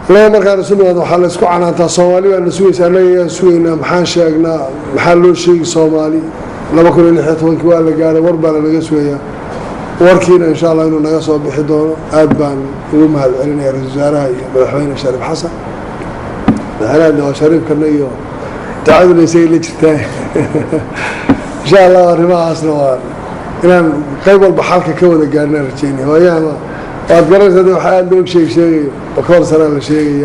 laba markaan isu nimaado waxaa la isku canaantaa Soomaali baa nasuulaysa anaga suuqayna maxaan sheegnaa maxaa loo sheegi Soomaali 2016 waa la gaaray war baa laga suugayaa warkiina insha Allah inuu naga soo bixi doono aad baan ugu mahadcelinayaa ra'iisul wasaaraha iyo madaxweyne Shariif Xasan madaxweynaha Shariif kana iyo تعادل يسير لجتاه إن شاء الله رماس نوار إن قبل بحالك كونه قالنا رجيني وياما وأتقرأ هذا حال دوك شيء وكل سنة شيء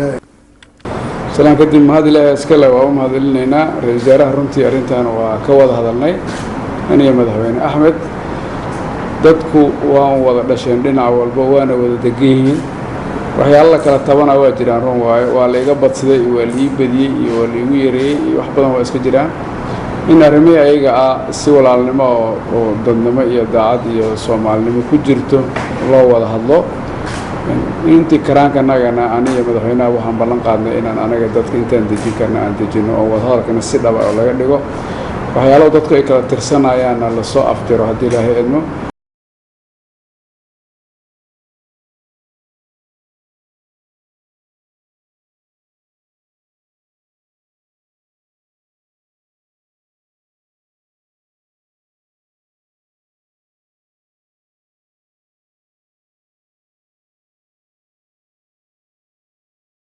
سلام كديم هذه لا إسكلا وهم هذا لنا رجارة رنتي أرنتان وكواد هذا الناي أنا مذهبين أحمد دتكو وهم وضع شندنا والبوانا وذدقين waxay alla kala tabana waa jiraan roon waa la iga badsaday waa la ibadiyay iyo waa la igu yareeyay iyo wax badan waa iska jiraan in arrimay ayaga si walaalnimo oo dadnimo iyo daacad iyo Soomaalinimo ku jirto loo wada hadlo intii karaanka nagana aniga madaxweynaha waxaan ballan qaadnay inaan anaga dadka intaan dejin karna aan dejino oo wada hadalkana si dhab ah laga dhigo waxyaalo dadku ay kala tirsanayaan la soo afjaro hadii Ilaahay idmo